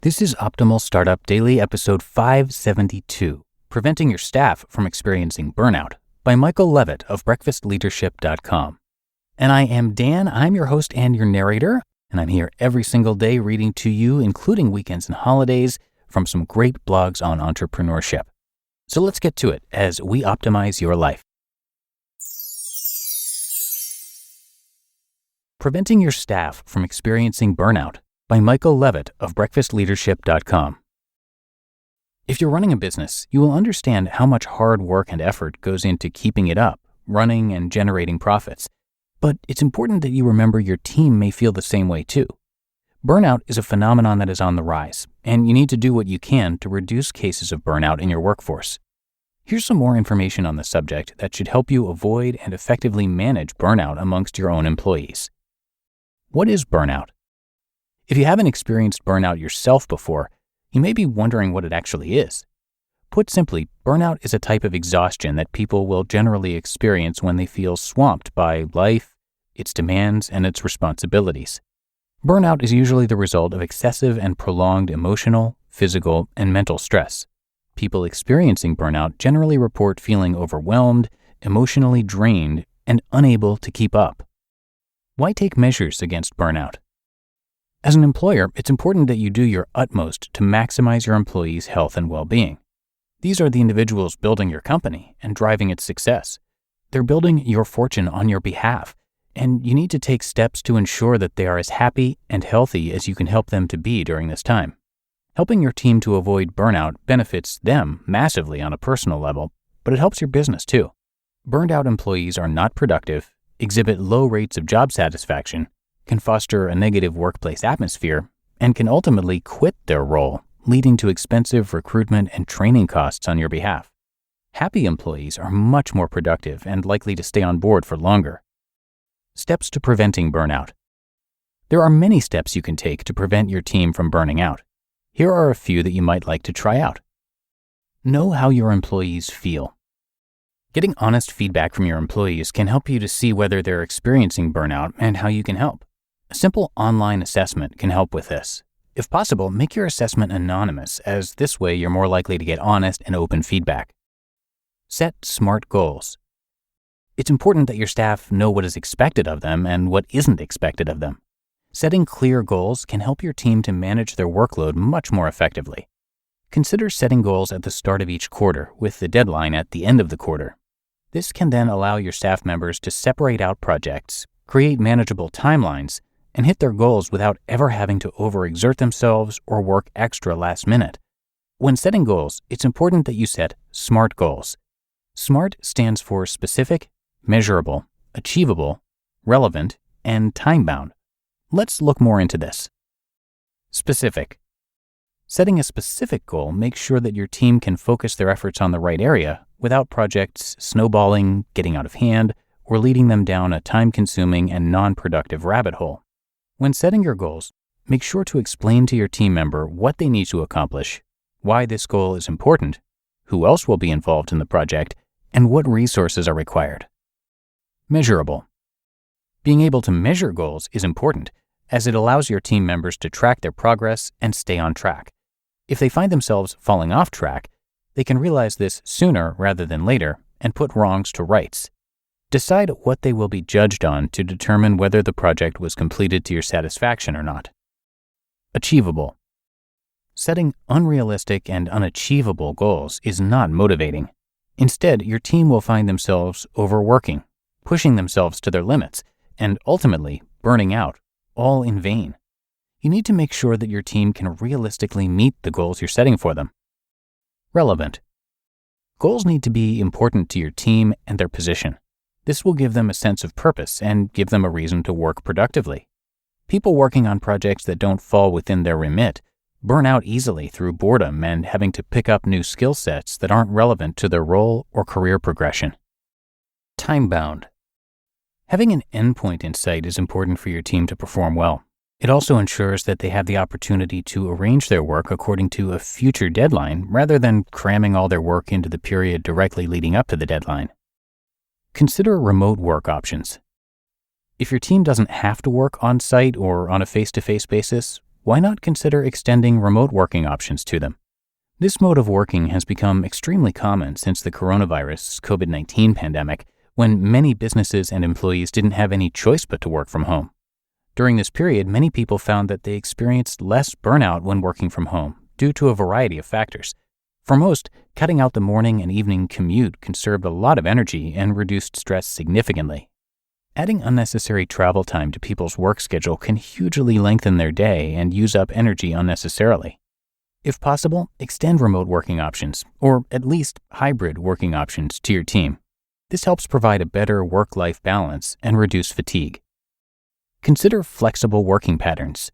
This is Optimal Startup Daily episode 572, Preventing Your Staff from Experiencing Burnout, by Michael Levitt of breakfastleadership.com. And I am Dan, I'm your host and your narrator, and I'm here every single day reading to you, including weekends and holidays, from some great blogs on entrepreneurship. So let's get to it as we optimize your life. Preventing Your Staff from Experiencing Burnout, by Michael Levitt of breakfastleadership.com. If you're running a business, you will understand how much hard work and effort goes into keeping it up, running and generating profits. But it's important that you remember your team may feel the same way too. Burnout is a phenomenon that is on the rise, and you need to do what you can to reduce cases of burnout in your workforce. Here's some more information on the subject that should help you avoid and effectively manage burnout amongst your own employees. What is burnout? If you haven't experienced burnout yourself before, you may be wondering what it actually is. Put simply, burnout is a type of exhaustion that people will generally experience when they feel swamped by life, its demands, and its responsibilities. Burnout is usually the result of excessive and prolonged emotional, physical, and mental stress. People experiencing burnout generally report feeling overwhelmed, emotionally drained, and unable to keep up. Why take measures against burnout? As an employer, it's important that you do your utmost to maximize your employees' health and well-being. These are the individuals building your company and driving its success. They're building your fortune on your behalf, and you need to take steps to ensure that they are as happy and healthy as you can help them to be during this time. Helping your team to avoid burnout benefits them massively on a personal level, but it helps your business too. Burned out employees are not productive, exhibit low rates of job satisfaction, can foster a negative workplace atmosphere, and can ultimately quit their role, leading to expensive recruitment and training costs on your behalf. Happy employees are much more productive and likely to stay on board for longer. Steps to preventing burnout. There are many steps you can take to prevent your team from burning out. Here are a few that you might like to try out. Know how your employees feel. Getting honest feedback from your employees can help you to see whether they're experiencing burnout and how you can help. A simple online assessment can help with this. If possible, make your assessment anonymous, as this way you're more likely to get honest and open feedback. Set SMART goals. It's important that your staff know what is expected of them and what isn't expected of them. Setting clear goals can help your team to manage their workload much more effectively. Consider setting goals at the start of each quarter, with the deadline at the end of the quarter. This can then allow your staff members to separate out projects, create manageable timelines, and hit their goals without ever having to overexert themselves or work extra last minute. When setting goals, it's important that you set SMART goals. SMART stands for specific, measurable, achievable, relevant, and time-bound. Let's look more into this. Specific. Setting a specific goal makes sure that your team can focus their efforts on the right area without projects snowballing, getting out of hand, or leading them down a time-consuming and non-productive rabbit hole. When setting your goals, make sure to explain to your team member what they need to accomplish, why this goal is important, who else will be involved in the project, and what resources are required. Measurable. Being able to measure goals is important, as it allows your team members to track their progress and stay on track. If they find themselves falling off track, they can realize this sooner rather than later and put wrongs to rights. Decide what they will be judged on to determine whether the project was completed to your satisfaction or not. Achievable. Setting unrealistic and unachievable goals is not motivating. Instead, your team will find themselves overworking, pushing themselves to their limits, and ultimately burning out, all in vain. You need to make sure that your team can realistically meet the goals you're setting for them. Relevant. Goals need to be important to your team and their position. This will give them a sense of purpose and give them a reason to work productively. People working on projects that don't fall within their remit burn out easily through boredom and having to pick up new skill sets that aren't relevant to their role or career progression. Time-bound. Having an endpoint in sight is important for your team to perform well. It also ensures that they have the opportunity to arrange their work according to a future deadline rather than cramming all their work into the period directly leading up to the deadline. Consider remote work options. If your team doesn't have to work on-site or on a face-to-face basis, why not consider extending remote working options to them? This mode of working has become extremely common since the coronavirus COVID-19 pandemic, when many businesses and employees didn't have any choice but to work from home. During this period, many people found that they experienced less burnout when working from home due to a variety of factors. For most, cutting out the morning and evening commute conserved a lot of energy and reduced stress significantly. Adding unnecessary travel time to people's work schedule can hugely lengthen their day and use up energy unnecessarily. If possible, extend remote working options, or at least hybrid working options, to your team. This helps provide a better work-life balance and reduce fatigue. Consider flexible working patterns.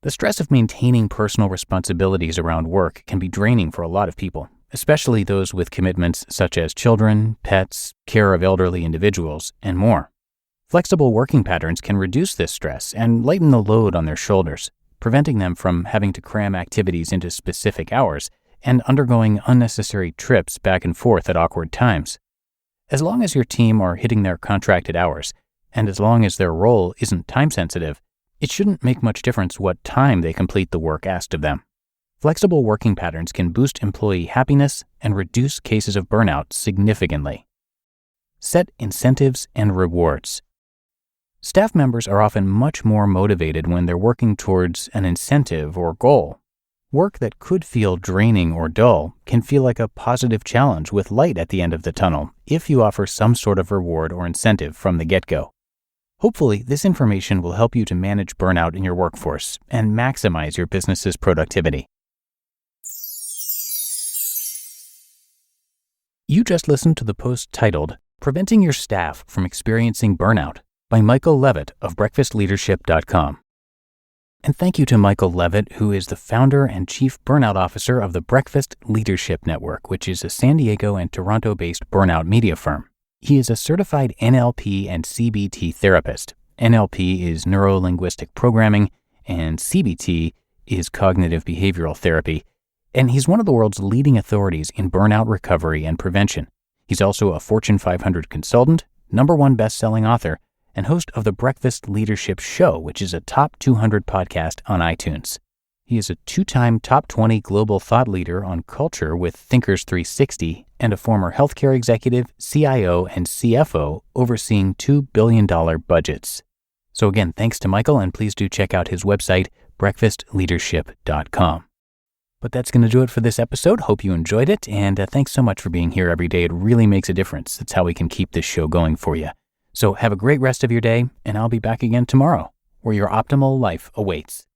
The stress of maintaining personal responsibilities around work can be draining for a lot of people, especially those with commitments such as children, pets, care of elderly individuals, and more. Flexible working patterns can reduce this stress and lighten the load on their shoulders, preventing them from having to cram activities into specific hours and undergoing unnecessary trips back and forth at awkward times. As long as your team are hitting their contracted hours, and as long as their role isn't time-sensitive, it shouldn't make much difference what time they complete the work asked of them. Flexible working patterns can boost employee happiness and reduce cases of burnout significantly. Set incentives and rewards. Staff members are often much more motivated when they're working towards an incentive or goal. Work that could feel draining or dull can feel like a positive challenge with light at the end of the tunnel if you offer some sort of reward or incentive from the get-go. Hopefully, this information will help you to manage burnout in your workforce and maximize your business's productivity. You just listened to the post titled, "Preventing Your Staff from Experiencing Burnout" by Michael Levitt of breakfastleadership.com. And thank you to Michael Levitt, who is the founder and chief burnout officer of the Breakfast Leadership Network, which is a San Diego and Toronto-based burnout media firm. He is a certified NLP and CBT therapist. NLP is neuro-linguistic programming, and CBT is cognitive behavioral therapy. And he's one of the world's leading authorities in burnout recovery and prevention. He's also a Fortune 500 consultant, #1 best-selling author, and host of the Breakfast Leadership Show, which is a top 200 podcast on iTunes. He is a 2-time top 20 global thought leader on culture with Thinkers 360 and a former healthcare executive, CIO, and CFO overseeing $2 billion budgets. So again, thanks to Michael, and please do check out his website, breakfastleadership.com. But that's going to do it for this episode. Hope you enjoyed it, and thanks so much for being here every day. It really makes a difference. That's how we can keep this show going for you. So have a great rest of your day, and I'll be back again tomorrow, where your optimal life awaits.